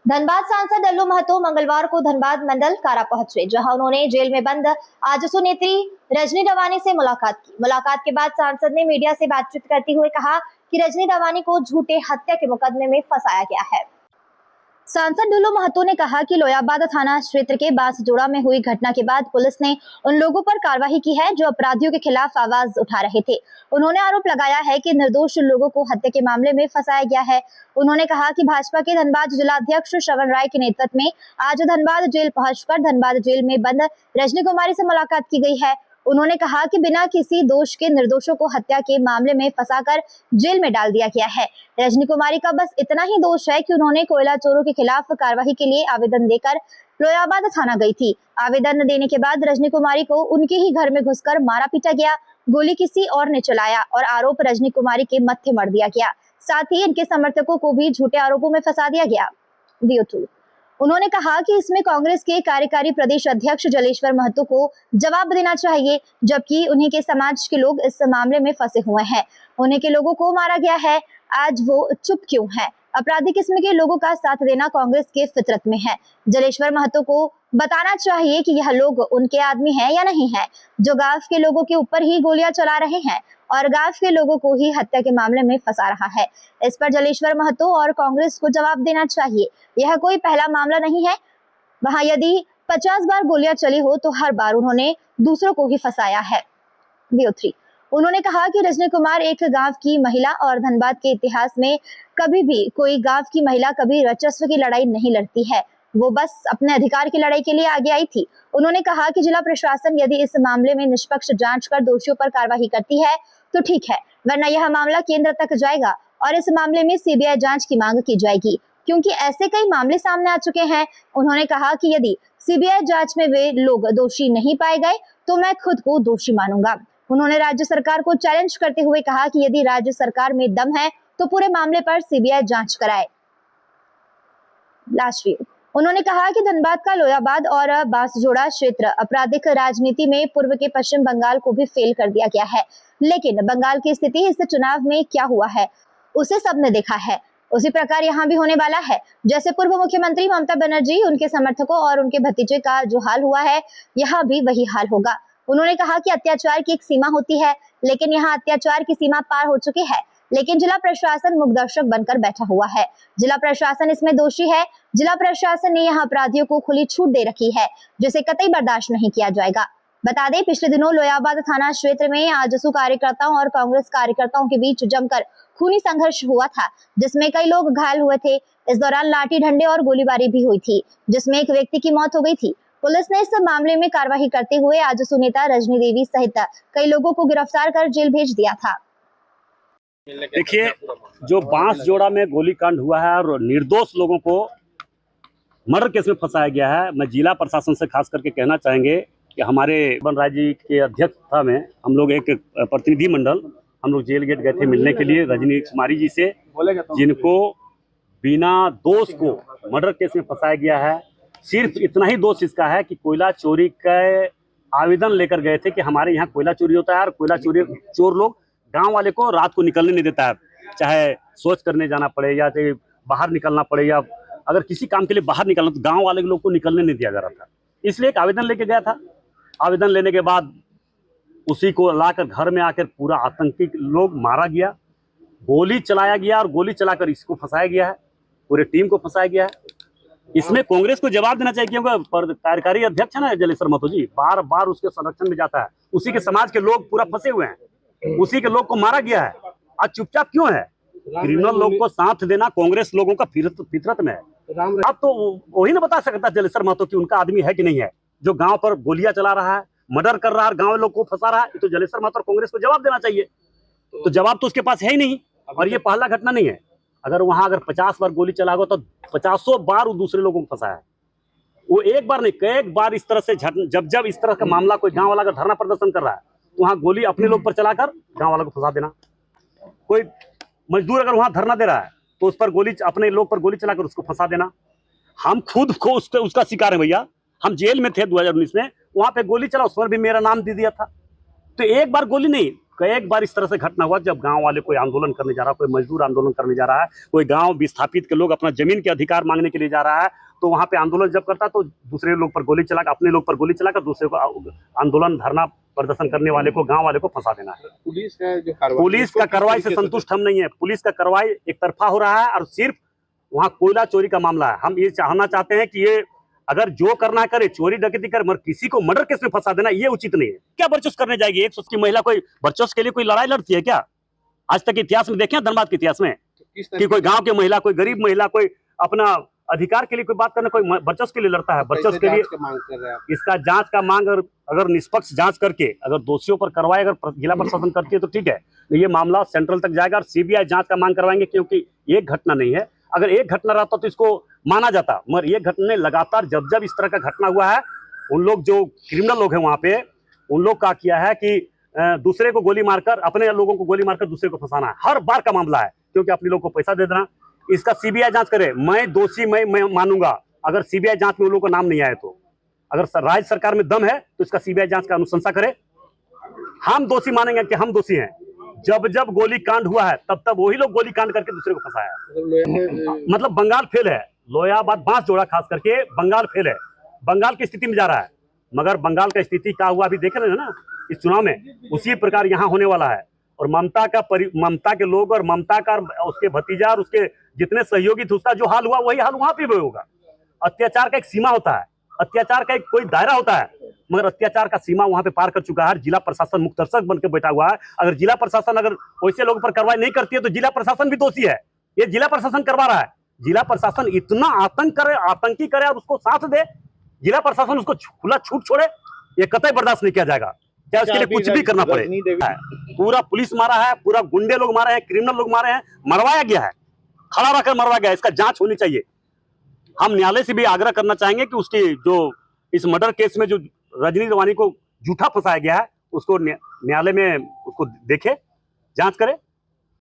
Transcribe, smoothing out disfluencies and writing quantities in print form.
धनबाद सांसद डल्लू महतो मंगलवार को धनबाद मंडल कारा पहुंचे, जहां उन्होंने जेल में बंद आजसू नेत्री रजनी रवानी से मुलाकात की। मुलाकात के बाद सांसद ने मीडिया से बातचीत करते हुए कहा कि रजनी रवानी को झूठे हत्या के मुकदमे में फंसाया गया है। सांसद डल्लू महतो ने कहा कि लोयाबाद थाना क्षेत्र के बांसजोड़ा में हुई घटना के बाद पुलिस ने उन लोगों पर कार्रवाई की है जो अपराधियों के खिलाफ आवाज उठा रहे थे। उन्होंने आरोप लगाया है कि निर्दोष लोगों को हत्या के मामले में फंसाया गया है। उन्होंने कहा कि भाजपा के धनबाद जिलाध्यक्ष श्रवण राय के नेतृत्व में आज धनबाद जेल पहुंचकर धनबाद जेल में बंद रजनी कुमारी से मुलाकात की गई है। उन्होंने कहा कि बिना किसी दोष के निर्दोषों को हत्या के मामले में फंसाकर जेल में डाल दिया गया है। रजनी कुमारी का बस इतना ही दोष है कि उन्होंने कोयला चोरों के खिलाफ कार्रवाई के लिए आवेदन देकर लोयाबाद थाना गई थी। आवेदन देने के बाद रजनी कुमारी को उनके ही घर में घुसकर मारा पीटा गया, गोली किसी और ने चलाया और आरोप रजनी कुमारी के मत्थे मढ़ दिया गया। साथ ही इनके समर्थकों को भी झूठे आरोपों में फंसा दिया गया। उन्होंने कहा कि इसमें कांग्रेस के कार्यकारी प्रदेश अध्यक्ष जलेश्वर महतो को जवाब देना चाहिए, जबकि उन्हीं के समाज के लोग इस मामले में फंसे हुए हैं। उन्हीं के लोगों को मारा गया है, आज वो चुप क्यों है? अपराधी किस्म के लोगों का साथ देना कांग्रेस के फितरत में है। जलेश्वर महतो को बताना चाहिए कि यह लोग उनके आदमी हैं या नहीं है, जो गांव के लोगों के ऊपर ही गोलियां चला रहे हैं और गांव के लोगों को ही हत्या के मामले में फंसा रहा है। इस पर जलेश्वर महतो और कांग्रेस को जवाब देना चाहिए। यह कोई पहला मामला नहीं है। वहां यदि 50 बार गोलियां चली हो तो हर बार उन्होंने दूसरों को ही फंसाया है। उन्होंने कहा कि रजनी कुमार एक गांव की महिला और धनबाद के इतिहास में कभी भी कोई गांव की महिला कभी वर्चस्व की लड़ाई नहीं लड़ती है, वो बस अपने अधिकार की लड़ाई के लिए आगे आई थी। उन्होंने कहा कि जिला प्रशासन यदि इस मामले में निष्पक्ष जांच कर दोषियों पर कार्रवाई करती है तो ठीक है, वरना यह मामला केंद्र तक जाएगा और इस मामले में सीबीआई जांच की मांग की जाएगी, क्योंकि ऐसे कई मामले सामने आ चुके हैं। उन्होंने कहा कि यदि सीबीआई जांच में वे लोग दोषी नहीं पाए गए तो मैं खुद को दोषी मानूंगा। उन्होंने राज्य सरकार को चैलेंज करते हुए कहा कि यदि राज्य सरकार में दम है तो पूरे मामले पर सीबीआई जांच कराए। उन्होंने कहा कि धनबाद का लोयाबाद और बांसजोड़ा क्षेत्र आपराधिक राजनीति में पूर्व के पश्चिम बंगाल को भी फेल कर दिया गया है, लेकिन बंगाल की स्थिति इस चुनाव में क्या हुआ है उसे सबने देखा है। उसी प्रकार यहाँ भी होने वाला है। जैसे पूर्व मुख्यमंत्री ममता बनर्जी, उनके समर्थकों और उनके भतीजे का जो हाल हुआ है, यहाँ भी वही हाल होगा। उन्होंने कहा कि अत्याचार की एक सीमा होती है, लेकिन यहाँ अत्याचार की सीमा पार हो चुकी है, लेकिन जिला प्रशासन मुखदर्शक बनकर बैठा हुआ है। जिला प्रशासन इसमें दोषी है। जिला प्रशासन ने यहाँ अपराधियों को खुली छूट दे रखी है, जिसे कतई बर्दाश्त नहीं किया जाएगा। बता दें, पिछले दिनों लोयाबाद थाना क्षेत्र में आजसू कार्यकर्ताओं और कांग्रेस कार्यकर्ताओं के बीच जमकर खूनी संघर्ष हुआ था, जिसमें कई लोग घायल हुए थे। इस दौरान लाठी डंडे और गोलीबारी भी हुई थी, जिसमें एक व्यक्ति की मौत हो गई थी। पुलिस ने इस मामले में कार्रवाई करते हुए आजसू नेता रजनी देवी सहित कई लोगों को गिरफ्तार कर जेल भेज दिया था। देखिए, जो बांसजोड़ा में गोलीकांड हुआ है और निर्दोष लोगों को मर्डर केस में फंसाया गया है, मैं जिला प्रशासन से खास करके कहना चाहेंगे कि हमारे बन राय जी के अध्यक्षता में हम लोग एक प्रतिनिधि मंडल हम लोग जेल गेट गए थे मिलने के लिए रजनी कुमारी जी से, जिनको बिना दोष को मर्डर केस में फंसाया गया है। सिर्फ इतना ही दोष इसका है कि कोयला चोरी का आवेदन लेकर गए थे कि हमारे यहाँ कोयला चोरी होता है और कोयला चोर लोग गांव वाले को रात को निकलने नहीं देता है, चाहे सोच करने जाना पड़े या बाहर निकलना पड़े या अगर किसी काम के लिए बाहर निकलना तो गांव वाले लोग को निकलने नहीं दिया जा रहा था। इसलिए एक आवेदन लेके गया था। आवेदन लेने के बाद उसी को लाकर घर में आकर पूरा आतंकी लोग मारा गया, गोली चलाया गया और गोली चलाकर इसको फंसाया गया है, पूरे टीम को फंसाया गया है। इसमें कांग्रेस को जवाब देना चाहिए, क्योंकि कार्यकारी अध्यक्ष है ना जलेश्वर महतो जी, बार बार उसके संरक्षण में जाता है। उसी के समाज के लोग पूरा फंसे हुए हैं, उसी के लोग को मारा गया है। आज चुपचाप क्यों है? क्रिमिनल लोग को साथ देना कांग्रेस लोगों का फितरत में है। अब तो वही ना बता सकता जलेश्वर महतो कि उनका आदमी है कि नहीं है, जो गांव पर गोलियां चला रहा है, मर्डर कर रहा है, गांव लोग को फंसा रहा है। तो जलेश्वर महतो और कांग्रेस को जवाब देना चाहिए, तो जवाब तो उसके पास है ही नहीं। और ये पहला घटना नहीं है। अगर वहां 50 बार गोली चला गया तो 50 बार वो दूसरे लोगों को फंसाया है। वो एक बार नहीं, कई बार इस तरह से जब इस तरह का मामला कोई गांव वाला धरना प्रदर्शन कर रहा है तो वहां गोली अपने लोग पर चलाकर गांव वाला को फंसा देना। कोई मजदूर अगर वहां धरना दे रहा है तो उस पर गोली, अपने लोग पर गोली चलाकर उसको फंसा देना। हम खुद को उसका शिकार है भैया। हम जेल में थे 2019 में, वहां पे गोली चला, उस पर भी मेरा नाम दे दिया था। तो एक बार गोली नहीं, कई बार इस तरह से घटना हुआ जब गांव वाले कोई आंदोलन करने जा रहा है, कोई मजदूर आंदोलन करने जा रहा है, कोई गांव विस्थापित के लोग अपना जमीन के अधिकार मांगने के लिए जा रहा है, तो वहां पे आंदोलन जब करता तो दूसरे लोग पर गोली चलाकर, अपने लोग पर गोली चलाकर दूसरे को आंदोलन धरना प्रदर्शन करने वाले को, गांव वाले को फंसा देना है। पुलिस का कार्रवाई से संतुष्ट हम नहीं है। पुलिस का कार्रवाई एक तरफा हो रहा है और सिर्फ वहां कोयला चोरी का मामला है। हम ये चाहना चाहते हैं कि ये अगर जो करना करे, चोरी डकैती करे, मगर किसी को मर्डर केस में फंसा देना ये उचित नहीं है। क्या बर्चोस करने जाएगी? 100 की महिला कोई बर्चोस के लिए कोई लड़ाई लड़ती है क्या? आज तक इतिहास में देखें, धनबाद के इतिहास में कि कोई गांव की महिला, कोई गरीब महिला, कोई अपना अधिकार के लिए कोई बात करना, कोई बर्चस के लिए लड़ता है? बर्चस के लिए इसका जांच का मांग, अगर निष्पक्ष जांच करके अगर दोषियों पर कार्रवाई अगर जिला प्रशासन करती है तो ठीक है, ये मामला सेंट्रल तक जाएगा और सीबीआई जांच का मांग करवाएंगे, क्योंकि एक घटना नहीं है। अगर एक घटना रहता तो इसको माना जाता, मगर ये घटना लगातार जब जब इस तरह का घटना हुआ है, उन लोग जो क्रिमिनल लोग हैं वहां पे, उन लोग का किया है कि दूसरे को गोली मारकर, अपने लोगों को गोली मारकर दूसरे को फंसाना है। हर बार का मामला है, क्योंकि अपने लोग को पैसा दे देना। इसका सीबीआई जांच करे, मैं दोषी मैं मानूंगा अगर सीबीआई जांच में उन लोगों का नाम नहीं आए तो। अगर राज्य सरकार में दम है तो इसका सीबीआई जांच का अनुशंसा करे। हम दोषी मानेंगे कि हम दोषी हैं। जब जब गोली कांड हुआ है तब तब वही लोग गोली कांड करके दूसरे को फंसाया। मतलब बंगाल फेल है, लोहियाबाद बांस जोड़ा खास करके बंगाल फेल है, बंगाल की स्थिति में जा रहा है। मगर बंगाल का स्थिति क्या हुआ अभी देख रहे हैं ना इस चुनाव में, उसी प्रकार यहाँ होने वाला है। और ममता के लोग और ममता का उसके भतीजा और उसके जितने सहयोगी थे, उसका जो हाल हुआ वही हाल वहां पे भी होगा। अत्याचार का एक सीमा होता है, अत्याचार का एक कोई दायरा होता है, मगर अत्याचार का सीमा वहां पे पार कर चुका है। जिला प्रशासन मुक्तदर्शक बनकर बैठा हुआ है। अगर जिला प्रशासन अगर वैसे लोगों पर कार्रवाई नहीं करती है तो जिला प्रशासन भी दोषी है। ये जिला प्रशासन करवा रहा है। जिला प्रशासन इतना आतंकी करे और उसको साथ दे, जिला प्रशासन उसको खुला छूट छोड़े, ये कतई बर्दाश्त नहीं किया जाएगा, चाहे उसके लिए कुछ भी करना पड़े। पूरा पुलिस मारा है, पूरा गुंडे लोग मारे हैं, क्रिमिनल लोग मारे हैं, मरवाया गया है, खड़ा रखकर मरवाया गया है। इसका जांच होनी चाहिए। हम न्यायालय से भी आग्रह करना चाहेंगे कि उसकी जो इस मर्डर केस में जो रजनी रवानी को झूठा फंसाया गया है, उसको न्यायालय में उसको देखे, जांच करे।